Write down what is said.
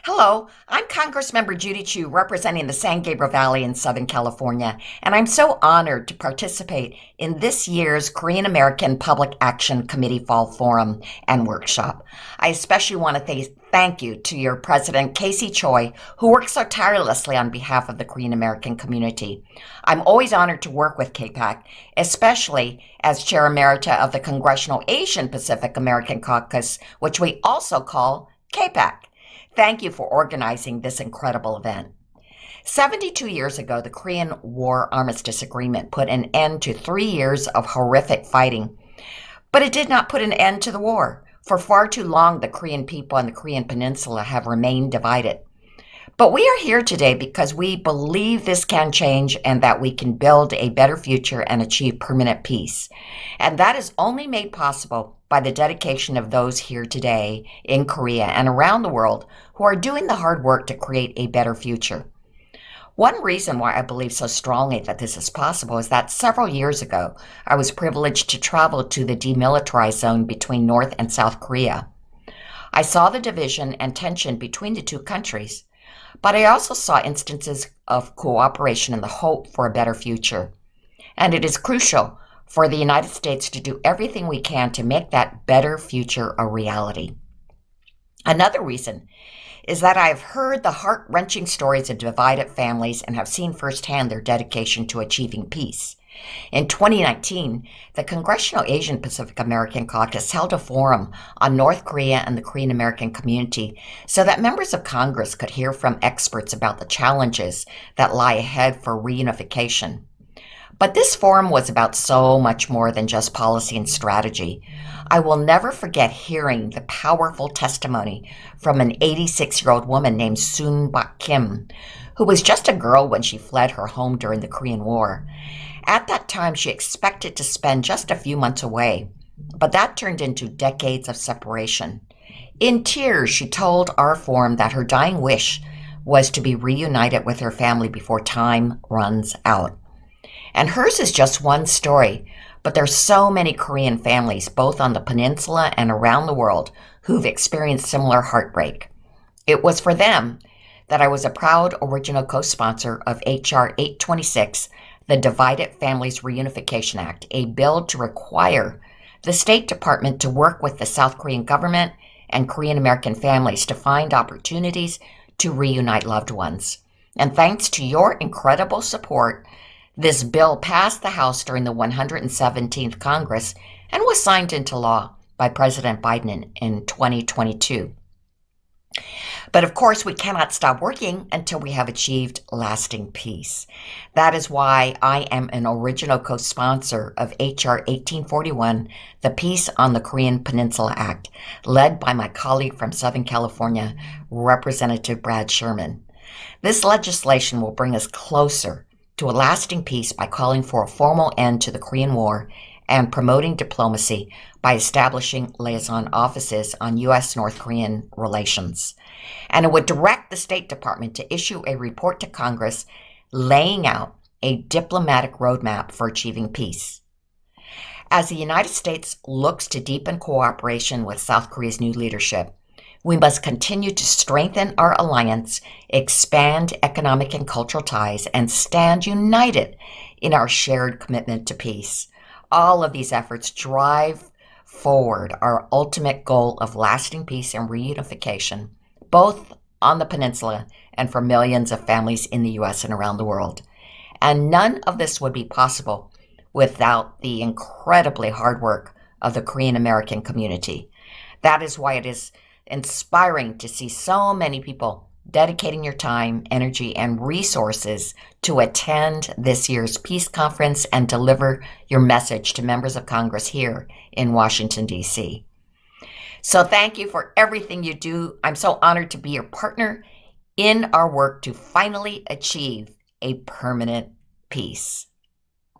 Hello, I'm Congressmember Judy Chu representing the San Gabriel Valley in Southern California, and I'm so honored to participate in this year's Korean American Public Action Committee Fall Forum and Workshop. I especially want to thank you to your President, Casey Choi, who works so tirelessly on behalf of the Korean American community. I'm always honored to work with Kapac, especially as Chair Emerita of the Congressional Asian Pacific American Caucus, which we also call Kapac. Thank you for organizing this incredible event. 72 years ago, the Korean War Armistice Agreement put an end to 3 years of horrific fighting. But it did not put an end to the war. For far too long, the Korean people and the Korean Peninsula have remained divided. But we are here today because we believe this can change and that we can build a better future and achieve permanent peace. And that is only made possible by the dedication of those here today in Korea and around the world who are doing the hard work to create a better future. One reason why I believe so strongly that this is possible is that several years ago, I was privileged to travel to the demilitarized zone between North and South Korea. I saw the division and tension between the two countries, but I also saw instances of cooperation and the hope for a better future. And it is crucial for the United States to do everything we can to make that better future a reality. Another reason is that I have heard the heart-wrenching stories of divided families and have seen firsthand their dedication to achieving peace. In 2019, the Congressional Asian Pacific American Caucus held a forum on North Korea and the Korean American community so that members of Congress could hear from experts about the challenges that lie ahead for reunification. But this forum was about so much more than just policy and strategy. I will never forget hearing the powerful testimony from an 86-year-old woman named Soon Bak Kim, who was just a girl when she fled her home during the Korean War. At that time, she expected to spend just a few months away, but that turned into decades of separation. In tears, she told our forum that her dying wish was to be reunited with her family before time runs out. And hers is just one story, but there's so many Korean families, both on the peninsula and around the world, who've experienced similar heartbreak. It was for them that I was a proud original co-sponsor of H.R. 826, the Divided Families Reunification Act, a bill to require the State Department to work with the South Korean government and Korean American families to find opportunities to reunite loved ones. And thanks to your incredible support, this bill passed the House during the 117th Congress and was signed into law by President Biden in 2022. But of course, we cannot stop working until we have achieved lasting peace. That is why I am an original co-sponsor of H.R. 1841, the Peace on the Korean Peninsula Act, led by my colleague from Southern California, Representative Brad Sherman. This legislation will bring us closer to a lasting peace by calling for a formal end to the Korean War and promoting diplomacy by establishing liaison offices on U.S.-North Korean relations. And it would direct the State Department to issue a report to Congress laying out a diplomatic roadmap for achieving peace. As the United States looks to deepen cooperation with South Korea's new leadership, we must continue to strengthen our alliance, expand economic and cultural ties, and stand united in our shared commitment to peace. All of these efforts drive forward our ultimate goal of lasting peace and reunification, both on the peninsula and for millions of families in the U.S. and around the world. And none of this would be possible without the incredibly hard work of the Korean American community. That is why it is inspiring to see so many people dedicating your time, energy, and resources to attend this year's Peace Conference and deliver your message to members of Congress here in Washington, D.C. So thank you for everything you do. I'm so honored to be your partner in our work to finally achieve a permanent peace.